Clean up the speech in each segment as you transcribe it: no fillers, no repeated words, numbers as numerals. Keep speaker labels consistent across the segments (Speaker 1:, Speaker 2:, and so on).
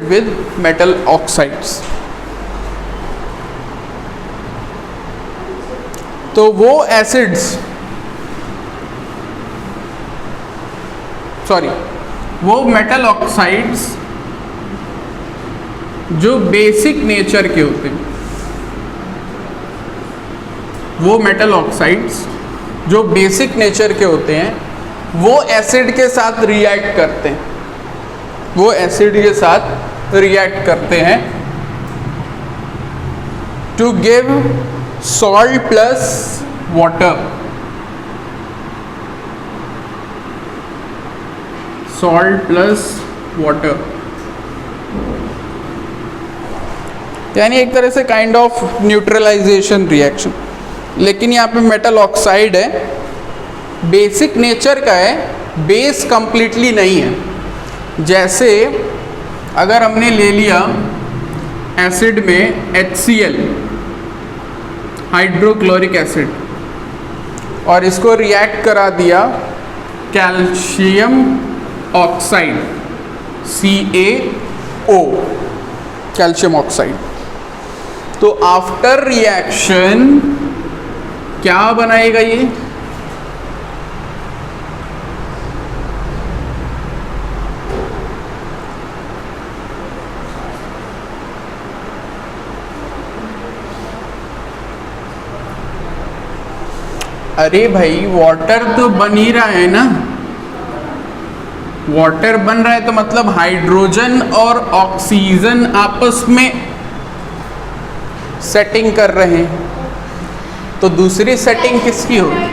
Speaker 1: with metal oxides। तो वो acids वो मेटल ऑक्साइड्स जो बेसिक नेचर के होते हैं, वो मेटल ऑक्साइड्स जो बेसिक नेचर के होते हैं वो एसिड के साथ रिएक्ट करते हैं, वो एसिड के साथ रिएक्ट करते हैं to give salt plus water, salt plus water, यानी एक तरह से काइंड ऑफ न्यूट्रलाइजेशन रिएक्शन। लेकिन यहाँ पे मेटल ऑक्साइड है, बेसिक नेचर का है, बेस कंप्लीटली नहीं है। जैसे अगर हमने ले लिया एसिड में HCl, हाइड्रोक्लोरिक एसिड, और इसको रिएक्ट करा दिया calcium oxide CaO, calcium oxide, तो आफ्टर रिएक्शन क्या बनाएगा ये? अरे भाई वाटर तो बन ही रहा है ना, वाटर बन रहा है तो मतलब हाइड्रोजन और ऑक्सीजन आपस में सेटिंग कर रहे हैं। तो दूसरी सेटिंग किसकी होगी?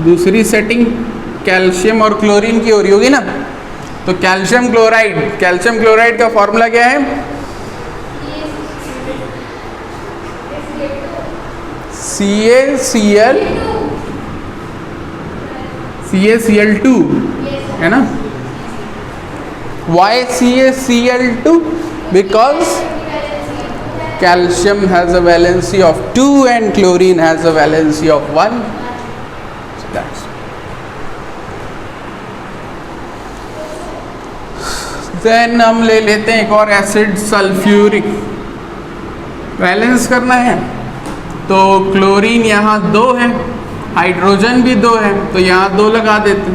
Speaker 1: दूसरी सेटिंग कैल्शियम और क्लोरीन की हो रही होगी ना। तो कैल्शियम क्लोराइड का फॉर्मूला क्या है? CaCl2 है ना। Why CaCl2? Because calcium has a valency of 2 and chlorine has a valency of 1. So that's then हम ले लेते हैं एक और एसिड सल्फ्यूरिक। बैलेंस करना है तो क्लोरीन यहाँ 2 है, हाइड्रोजन भी 2 है, तो यहाँ 2 लगा देते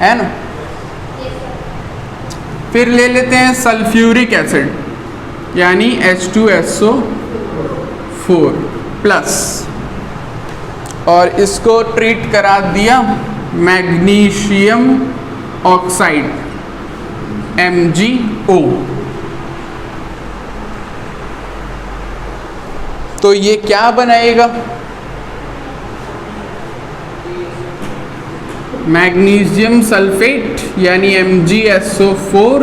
Speaker 1: है ना। फिर ले लेते हैं सल्फ्यूरिक एसिड, यानी H2SO4 प्लस, और इसको ट्रीट करा दिया मैग्नीशियम ऑक्साइड MgO। तो ये क्या बनाएगा? मैग्नीशियम सल्फेट यानी MgSO4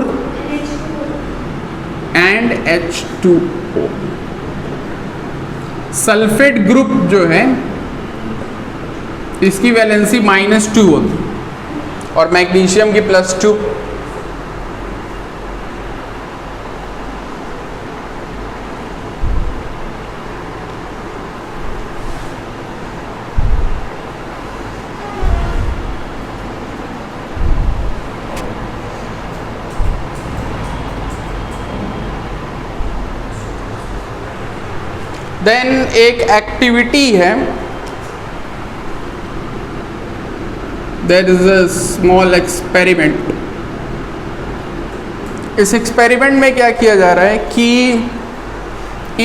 Speaker 1: and H2O। Sulphate group जो है इसकी वैलेंसी -2 होती और मैग्नीशियम की +2। देन एक एक्टिविटी है, there is a small experiment. इस एक्सपेरिमेंट में क्या किया जा रहा है कि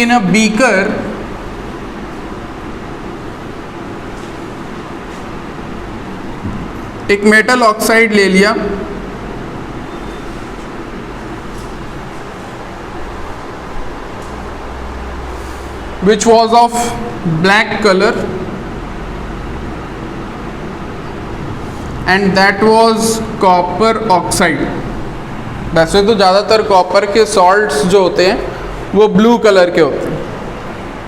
Speaker 1: इन अ बीकर एक मेटल ऑक्साइड ले लिया, which was of black color and that was copper oxide। वैसे तो ज़्यादातर कॉपर के सॉल्ट्स जो होते हैं वो ब्लू कलर के होते हैं,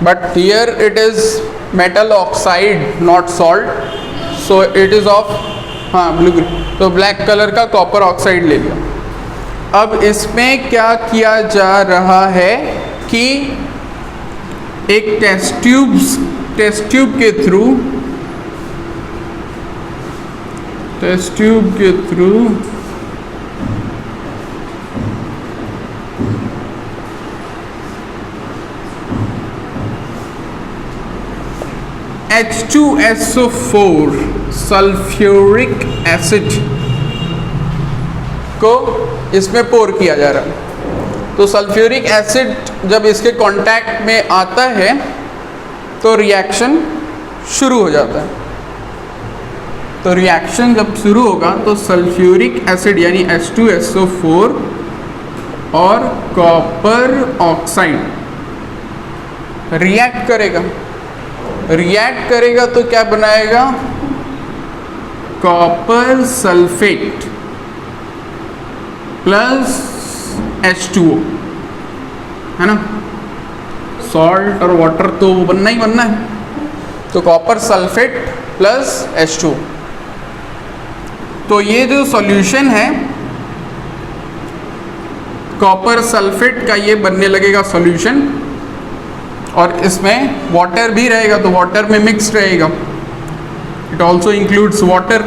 Speaker 1: but here it is metal oxide not salt, so it is of blue, तो ब्लैक कलर का कॉपर ऑक्साइड ले लिया। अब इसमें क्या किया जा रहा है कि एक टेस्ट ट्यूब के थ्रू H2SO4 सल्फ्यूरिक एसिड को इसमें पोर किया जा रहा है। तो सल्फ्यूरिक एसिड जब इसके कांटेक्ट में आता है तो रिएक्शन शुरू हो जाता है। तो रिएक्शन जब शुरू होगा तो सल्फ्यूरिक एसिड यानी H2SO4 और कॉपर ऑक्साइड रिएक्ट करेगा तो क्या बनाएगा? कॉपर सल्फेट प्लस H2O, है ना। सॉल्ट और वाटर तो बनना ही बनना है, तो कॉपर सल्फेट प्लस H2O। तो ये जो सॉल्यूशन है कॉपर सल्फेट का, ये बनने लगेगा सॉल्यूशन, और इसमें वाटर भी रहेगा तो वाटर में मिक्स रहेगा। It also includes water.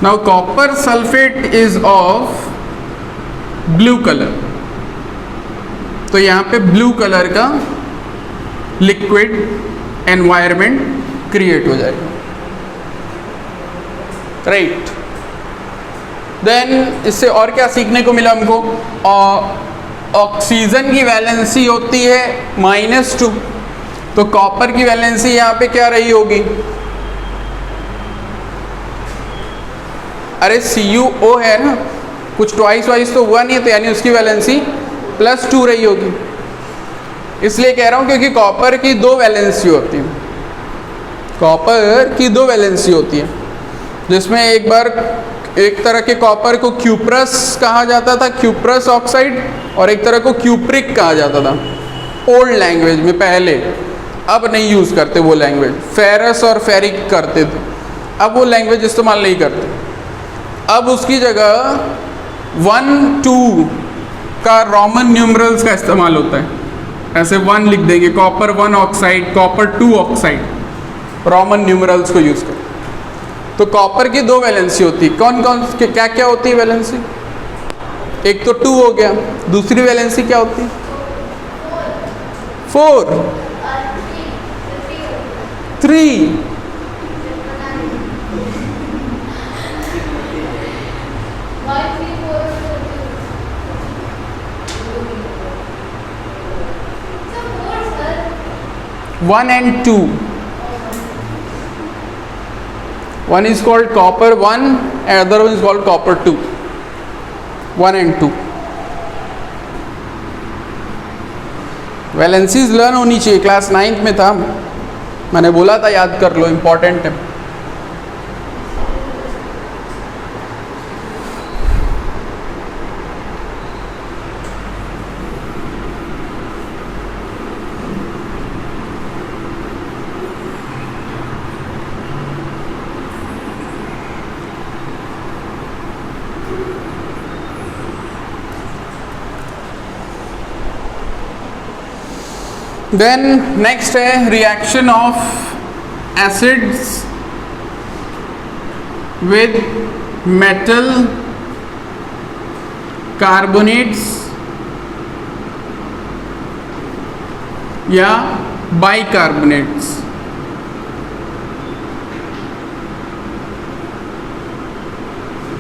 Speaker 1: Now copper sulphate is of blue colour, तो यहाँ पे ब्लू कलर का लिक्विड एनवायरनमेंट क्रिएट हो जाएगा, राइट। देन इससे और क्या सीखने को मिला हमको? ऑक्सीजन की वैलेंसी होती है -2, तो कॉपर की वैलेंसी यहाँ पे क्या रही होगी? अरे CuO है ना, कुछ ट्वाइस वाइस तो हुआ नहीं है, तो यानी उसकी वैलेंसी +2 रही होगी। इसलिए कह रहा हूँ क्योंकि कॉपर की 2 वैलेंसी होती है, कॉपर की 2 वैलेंसी होती है, जिसमें एक बार एक तरह के कॉपर को क्यूप्रस कहा जाता था, क्यूप्रस ऑक्साइड, और एक तरह को क्यूप्रिक कहा जाता था ओल्ड लैंग्वेज में पहले। अब नहीं यूज़ करते वो लैंग्वेज, फेरस और फेरिक करते थे, अब वो लैंग्वेज इस्तेमाल नहीं करते। अब उसकी जगह 1 2 का रोमन न्यूमरल्स का इस्तेमाल होता है। ऐसे 1 लिख देंगे, copper 1 oxide, copper 2 oxide, Roman numerals को यूज़ कर। तो कॉपर की 2 वैलेंसी होती है। कौन कौन क्या क्या होती है वैलेंसी? एक तो 2 हो गया, दूसरी वैलेंसी क्या होती है? 4 3 1 and 2. One is called copper 1 and other one is called copper 2. 1 and 2. Valencies learn होनी चाहिए, क्लास 9th में था, मैंने बोला था याद कर लो, इम्पॉर्टेंट है। देन नेक्स्ट है reaction of acids with metal carbonates या बाइकार्बोनेट्स।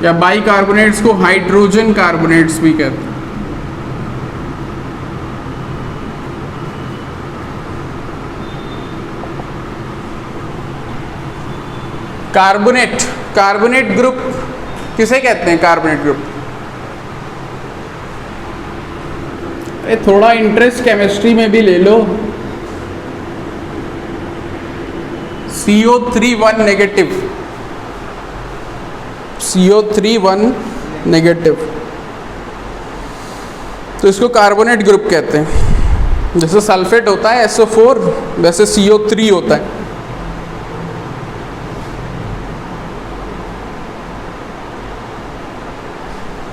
Speaker 1: या बाइकार्बोनेट्स को हाइड्रोजन कार्बोनेट्स भी कहते हैं। कार्बोनेट, कार्बोनेट ग्रुप किसे कहते हैं? Carbonate group. अरे थोड़ा इंटरेस्ट केमिस्ट्री में भी ले लो। CO3 नेगेटिव, CO3 नेगेटिव, तो इसको कार्बोनेट ग्रुप कहते हैं। जैसे सल्फेट होता है SO4, वैसे CO3 होता है।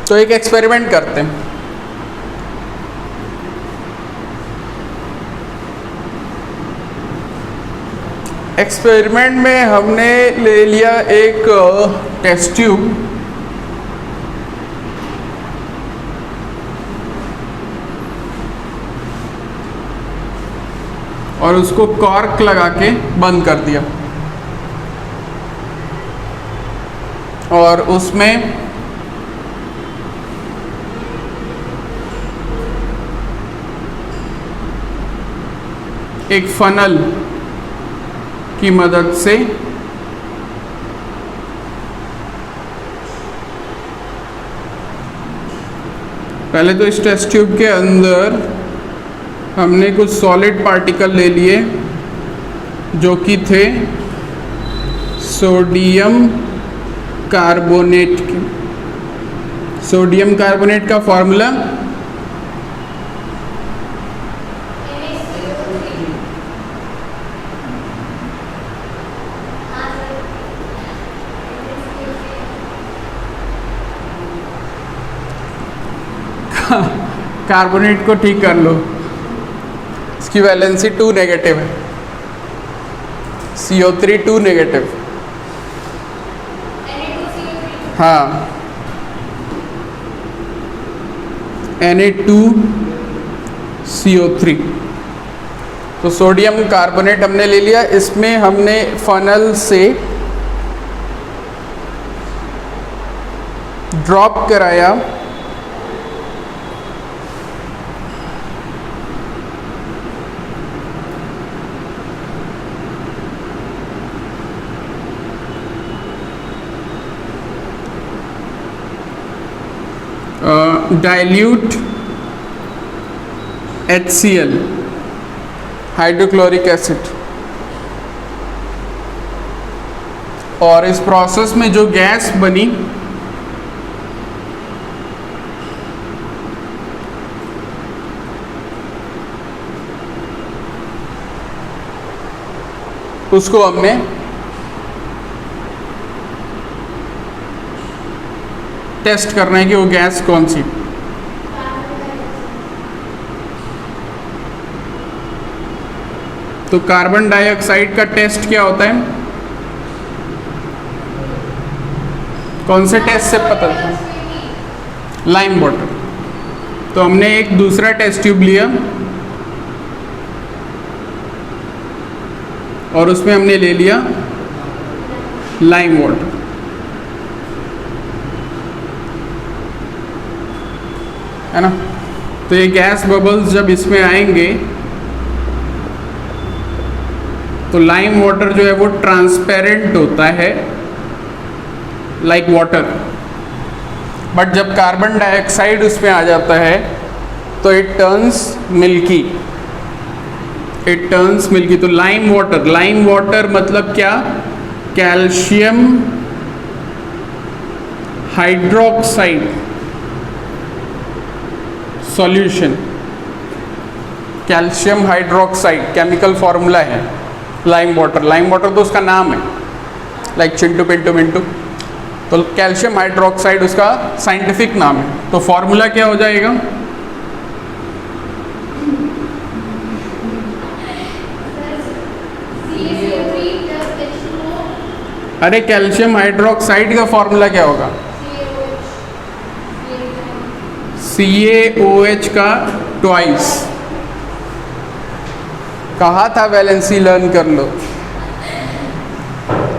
Speaker 1: तो एक एक्सपेरिमेंट करते हैं। एक्सपेरिमेंट में हमने ले लिया एक टेस्ट ट्यूब, और उसको कॉर्क लगा के बंद कर दिया, और उसमें एक फनल की मदद से पहले तो इस टेस्ट ट्यूब के अंदर हमने कुछ सॉलिड पार्टिकल ले लिए जो कि थे सोडियम कार्बोनेट के। सोडियम कार्बोनेट का फॉर्मूला कार्बोनेट को ठीक कर लो, इसकी वैलेंसी 2 नेगेटिव है, CO3 2 नेगेटिव। हाँ, Na2CO3। तो सोडियम कार्बोनेट हमने ले लिया, इसमें हमने फनल से ड्रॉप कराया डाइल्यूट HCl, हाइड्रोक्लोरिक एसिड, और इस प्रोसेस में जो गैस बनी उसको हमने टेस्ट करना है कि वो गैस कौन सी। तो कार्बन डाइऑक्साइड का टेस्ट क्या होता है, कौन से टेस्ट से पता चलता है? Lime water. तो हमने एक दूसरा टेस्ट ट्यूब लिया और उसमें हमने ले लिया लाइम वाटर। है ना? तो ये गैस बबल्स जब इसमें आएंगे तो लाइम वाटर जो है वो ट्रांसपेरेंट होता है लाइक वाटर, बट जब कार्बन डाइऑक्साइड उसमें आ जाता है तो it turns milky, it turns milky. तो लाइम वाटर मतलब क्या? Calcium hydroxide solution. Calcium hydroxide chemical formula है लाइम वाटर तो उसका नाम है, लाइक चिंटू पिंटू मिंटू। तो कैल्शियम हाइड्रोक्साइड उसका साइंटिफिक नाम है। तो फॉर्मूला क्या हो जाएगा? अरे कैल्शियम हाइड्रोक्साइड का फॉर्मूला क्या होगा? CaOH का ट्वाइस। कहा था वैलेंसी लर्न कर लो।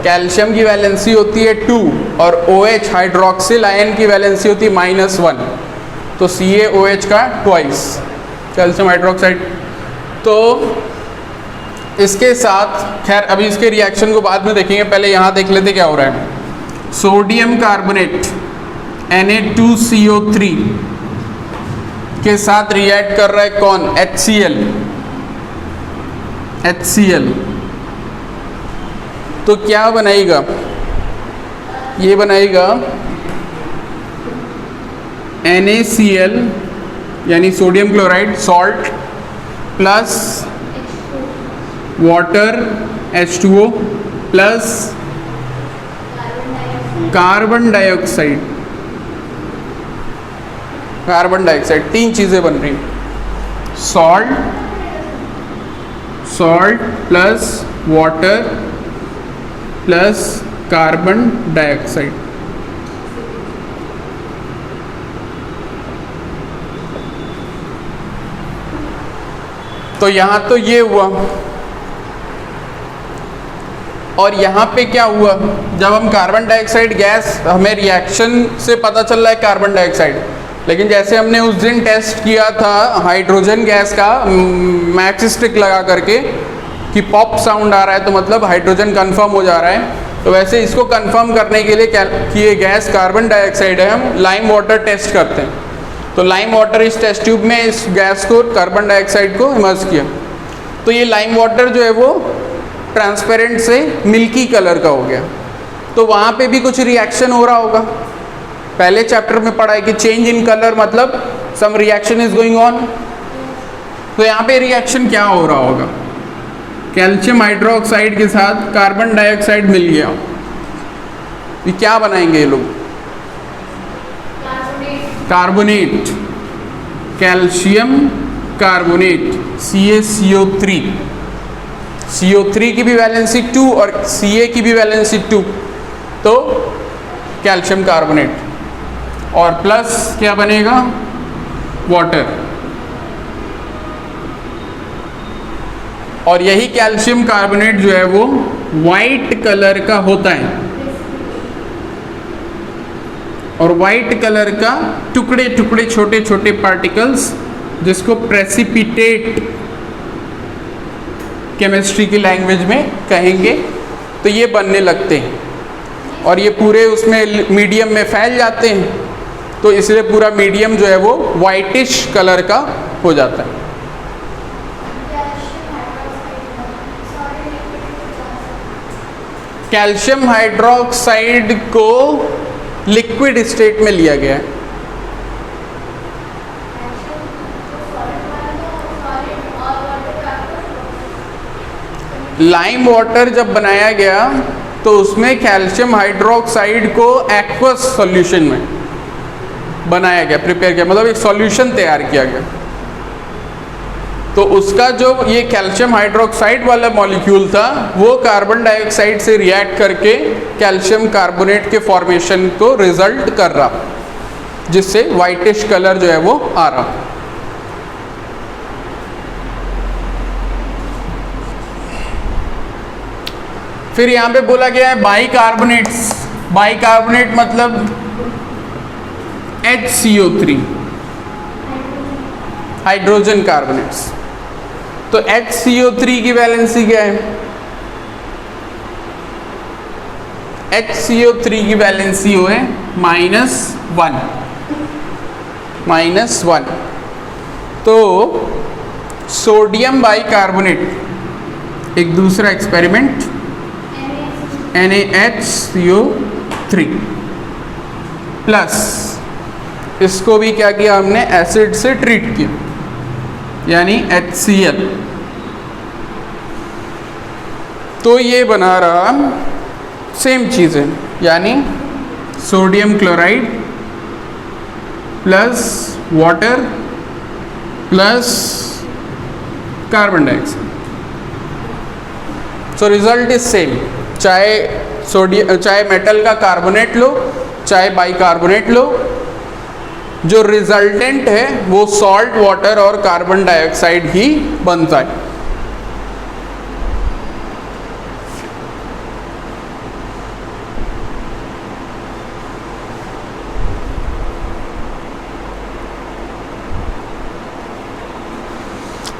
Speaker 1: कैल्शियम की वैलेंसी होती है 2 और OH हाइड्रोक्सिल आयन की वैलेंसी होती है -1। तो CaOH का ट्वाइस कैल्शियम हाइड्रोक्साइड। तो इसके साथ, खैर अभी इसके रिएक्शन को बाद में देखेंगे, पहले यहाँ देख लेते क्या हो रहा है। सोडियम कार्बोनेट Na2CO3 के साथ रिएक्ट कर रहा है कौन? HCl। तो क्या बनाएगा? ये बनाएगा NaCl यानी sodium chloride salt plus water H2O plus carbon dioxide. तीन चीजें बन रही, salt plus water plus carbon dioxide. तो यहां तो ये हुआ। और यहाँ पे क्या हुआ, जब हम कार्बन डाइऑक्साइड गैस, हमें रिएक्शन से पता चल रहा है कार्बन डाइऑक्साइड, लेकिन जैसे हमने उस दिन टेस्ट किया था हाइड्रोजन गैस का मैच स्टिक लगा करके कि पॉप साउंड आ रहा है तो मतलब हाइड्रोजन कंफर्म हो जा रहा है, तो वैसे इसको कंफर्म करने के लिए कि ये गैस कार्बन डाइऑक्साइड है, हम लाइम वाटर टेस्ट करते हैं। तो लाइम वाटर इस टेस्ट ट्यूब में इस गैस को, कार्बन डाइऑक्साइड को इमर्ज किया, तो ये लाइम वाटर जो है वो ट्रांसपेरेंट से मिल्की कलर का हो गया। तो वहाँ पे भी कुछ रिएक्शन हो रहा होगा, पहले चैप्टर में पढ़ा है कि चेंज इन कलर मतलब some reaction is going on. तो यहाँ पे रिएक्शन क्या हो रहा होगा, कैल्शियम हाइड्रोक्साइड के साथ कार्बन डाइऑक्साइड मिल गया, ये क्या बनाएंगे ये लोग, carbonate, calcium carbonate CaCO3। CO3 की भी वैलेंसी 2 और Ca की भी वैलेंसी 2, तो कैल्शियम कार्बोनेट, और प्लस क्या बनेगा, वाटर। और यही कैल्शियम कार्बोनेट जो है वो वाइट कलर का होता है, और वाइट कलर का टुकड़े टुकड़े छोटे छोटे पार्टिकल्स, जिसको प्रेसिपिटेट केमिस्ट्री की लैंग्वेज में कहेंगे, तो ये बनने लगते हैं और ये पूरे उसमें मीडियम में फैल जाते हैं, तो इसलिए पूरा मीडियम जो है वो वाइटिश कलर का हो जाता है। कैल्शियम हाइड्रोक्साइड को लिक्विड स्टेट में लिया गया है। लाइम वाटर जब बनाया गया तो उसमें कैल्शियम हाइड्रोक्साइड को एक्वस सॉल्यूशन में बनाया गया, प्रिपेयर किया, मतलब एक सॉल्यूशन तैयार किया गया। तो उसका जो ये कैल्शियम हाइड्रोक्साइड वाला मॉलिक्यूल था वो कार्बन डाइऑक्साइड से रिएक्ट करके कैल्शियम कार्बोनेट के फॉर्मेशन को रिजल्ट कर रहा, जिससे वाइटिश कलर जो है वो आ रहा। फिर यहाँ पे बोला गया है बाइकार्बोनेट्स। बाइकार्बोनेट मतलब HCO3, हाइड्रोजन कार्बोनेट्स। तो HCO3 की वैलेंसी क्या है, HCO3 की वैलेंसी हो है -1। तो सोडियम बाइकार्बोनेट एक दूसरा एक्सपेरिमेंट, NaHCO3 प्लस, इसको भी क्या किया हमने, एसिड से ट्रीट किया, यानी HCl। तो ये बना रहा सेम चीज़ें, यानी sodium chloride plus water plus carbon dioxide. So result is same, चाहे सोडियम, चाहे मेटल का कार्बोनेट लो, चाहे बाइकार्बोनेट लो, जो रिजल्टेंट है वो सॉल्ट, वाटर और कार्बन डाइऑक्साइड ही बनता है।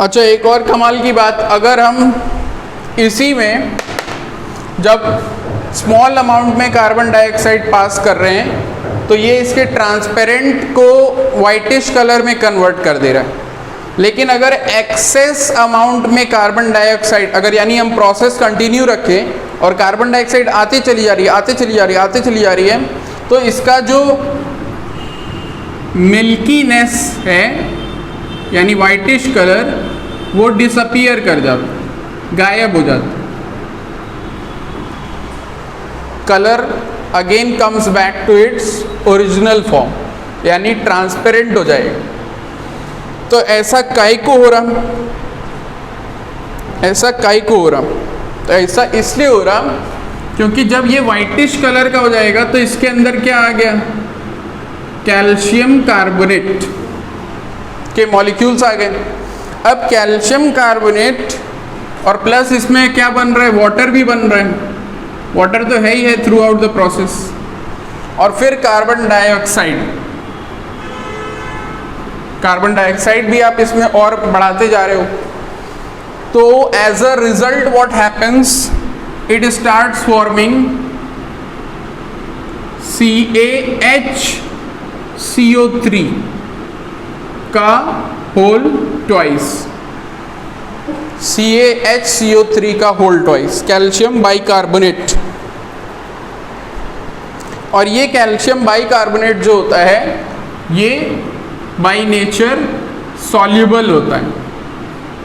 Speaker 1: अच्छा, एक और कमाल की बात, अगर हम इसी में जब स्मॉल अमाउंट में कार्बन डाइऑक्साइड पास कर रहे हैं तो ये इसके ट्रांसपेरेंट को वाइटिश कलर में कन्वर्ट कर दे रहा है, लेकिन अगर एक्सेस अमाउंट में कार्बन डाइऑक्साइड, अगर यानी हम प्रोसेस कंटिन्यू रखें और कार्बन डाइऑक्साइड आते चली जा रही है, आते चली जा रही है, आते चली जा रही है, तो इसका जो मिल्कीनेस है यानी वाइटिश कलर वो डिसअपीयर कर जाता, गायब हो जाता, colour again comes back to its original form, यानी ट्रांसपेरेंट हो जाएगा। तो ऐसा काहे को हो रहा, ऐसा काहे को हो रहा, तो ऐसा इसलिए हो रहा क्योंकि जब ये वाइटिश कलर का हो जाएगा तो इसके अंदर क्या आ गया, कैल्शियम कार्बोनेट के मॉलिक्यूल्स आ गए। अब कैल्शियम कार्बोनेट और प्लस इसमें क्या बन रहा है, वाटर भी बन रहा है, वाटर तो है ही है थ्रू आउट द प्रोसेस। और फिर कार्बन डाइऑक्साइड, कार्बन डाइऑक्साइड भी आप इसमें और बढ़ाते जा रहे हो, तो as a result what happens, it starts forming CaHCO3 का होल ट्वाइस, CaHCO3 का होल ट्वाइस, कैल्शियम बाइकार्बोनेट। और ये कैल्शियम बाइकार्बोनेट जो होता है ये बाय नेचर सॉल्युबल होता है,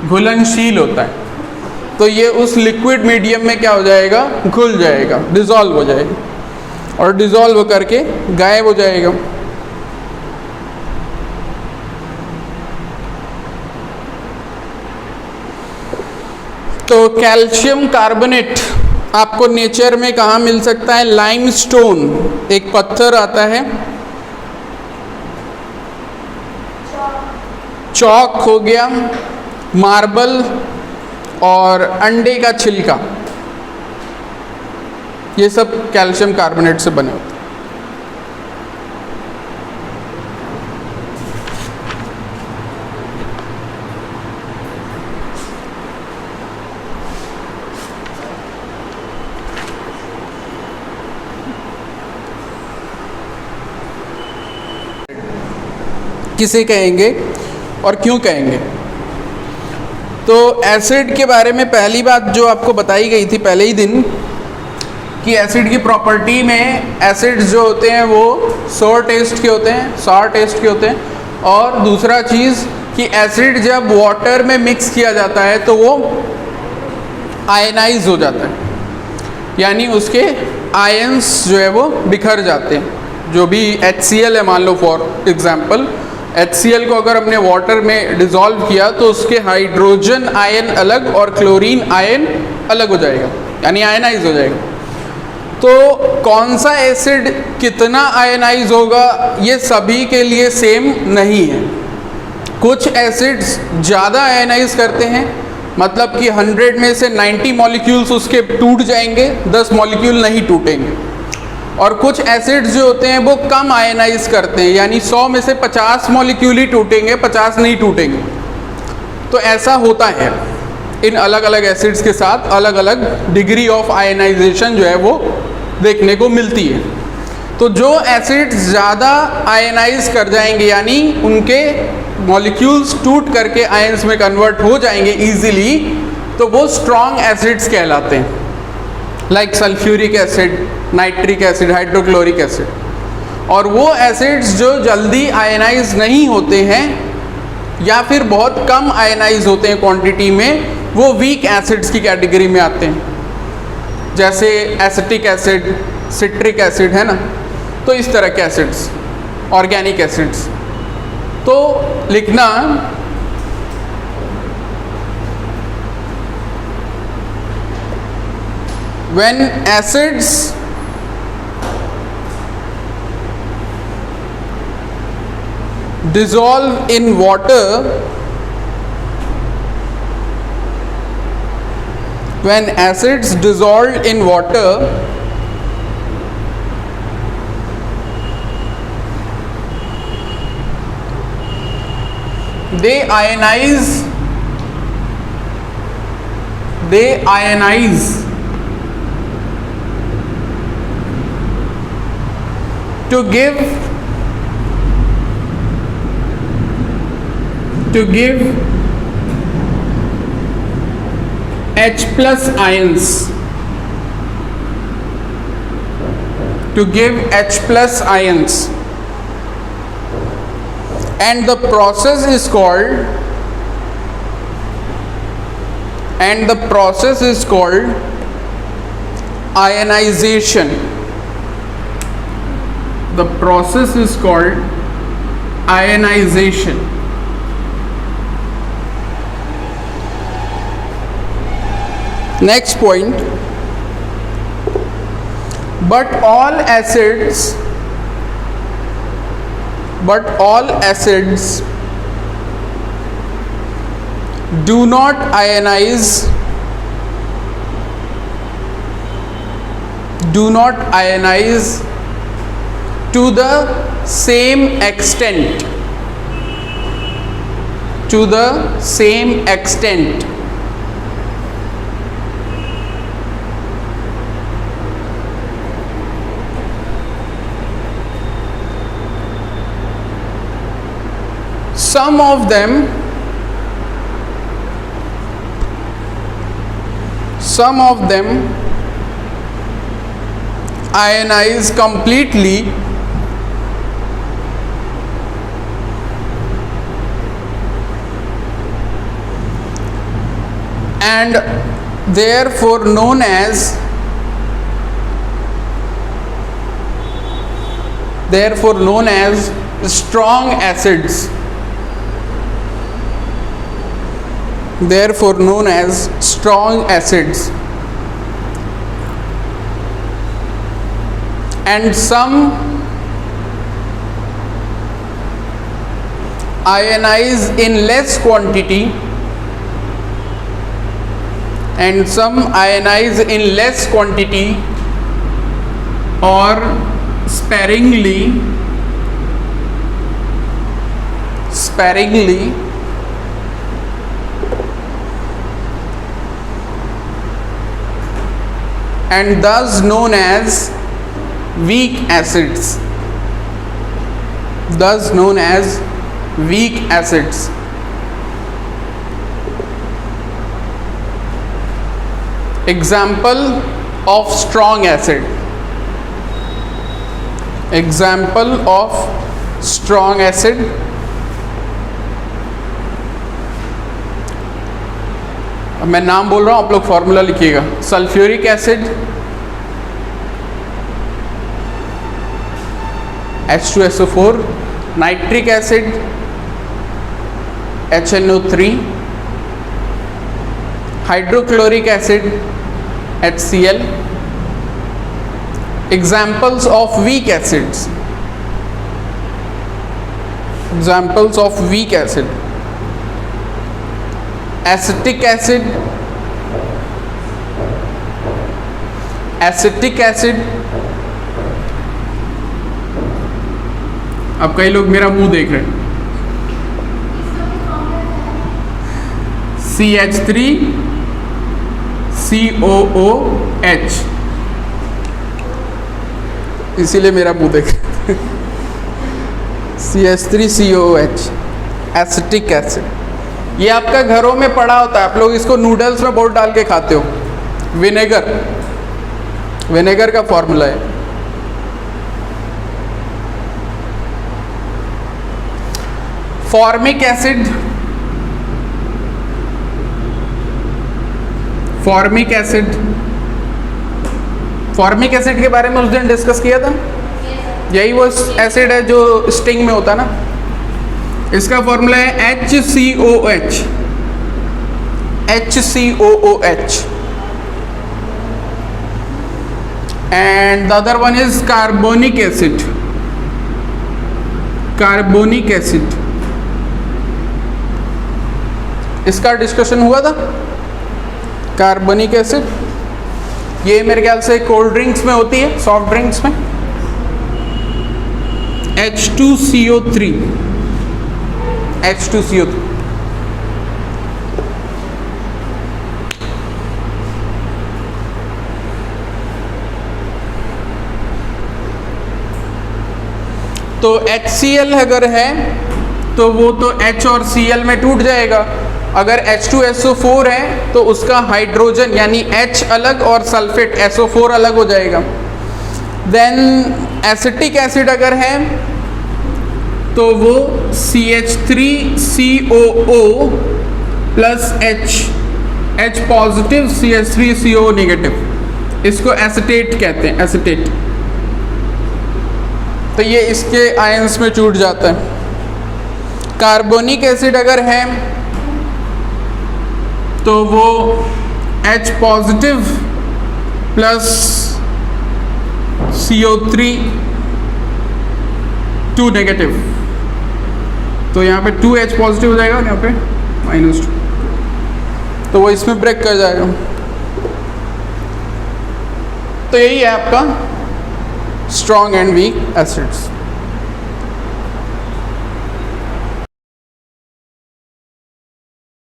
Speaker 1: घुलनशील होता है। तो ये उस लिक्विड मीडियम में क्या हो जाएगा, घुल जाएगा, डिसॉल्व हो जाएगा, और डिसॉल्व करके गायब हो जाएगा। तो कैल्शियम कार्बोनेट आपको नेचर में कहाँ मिल सकता है, लाइमस्टोन, एक पत्थर आता है, चौक हो गया, मार्बल और अंडे का छिलका, ये सब कैल्शियम कार्बोनेट से बने होते हैं। किसे कहेंगे और क्यों कहेंगे? तो एसिड के बारे में पहली बात जो आपको बताई गई थी पहले ही दिन, कि एसिड की प्रॉपर्टी में एसिड्स जो होते हैं वो सोर टेस्ट के होते हैं, सॉर टेस्ट के होते हैं। और दूसरा चीज़ कि एसिड जब वाटर में मिक्स किया जाता है तो वो आयनाइज हो जाता है, यानी उसके आयंस जो है वो बिखर जाते हैं। जो भी HCl है, मान लो फॉर एग्जांपल, HCl को अगर हमने वाटर में डिज़ोल्व किया तो उसके हाइड्रोजन आयन अलग और क्लोरीन आयन अलग हो जाएगा, यानी आयनाइज हो जाएगा। तो कौन सा एसिड कितना आयनाइज होगा ये सभी के लिए सेम नहीं है। कुछ एसिड्स ज़्यादा आयनाइज करते हैं, मतलब कि 100 में से 90 मॉलिक्यूल्स उसके टूट जाएंगे, 10 मॉलिक्यूल नहीं टूटेंगे। और कुछ एसिड्स जो होते हैं वो कम आयनाइज करते हैं, यानी 100 में से 50 मॉलिक्यूल ही टूटेंगे, 50 नहीं टूटेंगे। तो ऐसा होता है, इन अलग अलग एसिड्स के साथ अलग अलग डिग्री ऑफ आयनाइजेशन जो है वो देखने को मिलती है। तो जो एसिड्स ज़्यादा आयनाइज कर जाएंगे, यानी उनके मॉलिक्यूल्स टूट करके आयंस में कन्वर्ट हो जाएंगे इजीली, तो वो स्ट्रॉन्ग एसिड्स कहलाते हैं, like sulphuric acid, nitric acid, hydrochloric acid. और वो एसिड्स जो जल्दी आयनाइज नहीं होते हैं या फिर बहुत कम आयनाइज होते हैं क्वांटिटी में, वो वीक एसिड्स की कैटेगरी में आते हैं, जैसे एसिटिक एसिड, सिट्रिक एसिड, है ना। तो इस तरह के एसिड्स, ऑर्गेनिक एसिड्स। तो लिखना when acids dissolve in water, when acids dissolve in water, they ionize to give H plus ions, to give H plus ions, and the process is called ionization. The process is called ionization. Next point, but all acids do not ionize do not ionize to the same extent, to the same extent. Some of them ionize completely and therefore known as strong acids, therefore known as strong acids. And some ionize in less quantity, and some ionize in less quantity or sparingly and thus known as weak acids, thus known as weak acids. Example of strong acid, example of strong acid, अब मैं नाम बोल रहा हूँ, आप लोग formula लिखिएगा. Sulphuric acid H2SO4, nitric acid HNO3, hydrochloric acid HCl. Examples of weak acids, examples of weak acid: acetic acid, acetic acid. अब कई लोग मेरा मुंह देख रहे हैं. CH3COOH, इसीलिए मेरा मुंह देख रहे हैं. CH3COOH, acetic acid. ये आपका घरों में पड़ा होता है, आप लोग इसको नूडल्स में बहुत डाल के खाते हो. विनेगर का फॉर्मूला है. Formic acid, formic acid, formic acid के बारे में उस दिन डिस्कस किया था. यही वो एसिड है जो स्टिंग में होता ना. इसका फॉर्मूला है HCOOH, HCOOH. and the other one is carbonic acid, carbonic acid. इसका डिस्कशन हुआ था. कार्बोनिक एसिड ये मेरे ख्याल से कोल्ड ड्रिंक्स में होती है, सॉफ्ट ड्रिंक्स में. H2CO3, H2CO3. तो HCl अगर है तो वो तो H और Cl में टूट जाएगा. अगर H2SO4 है तो उसका हाइड्रोजन यानी H अलग और सल्फेट SO4 अलग हो जाएगा. देन एसिटिक एसिड अगर है तो वो CH3COO plus H positive CH3CO negative, इसको एसिटेट कहते हैं, एसिटेट. तो ये इसके आयंस में टूट जाता है. कार्बोनिक एसिड अगर है तो वो H positive plus CO3 2 negative. तो यहाँ पे 2H पॉजिटिव हो जाएगा और यहाँ पे -2, तो वो इसमें ब्रेक कर जाएगा. तो तो यही है आपका स्ट्रॉन्ग एंड वीक एसिड्स।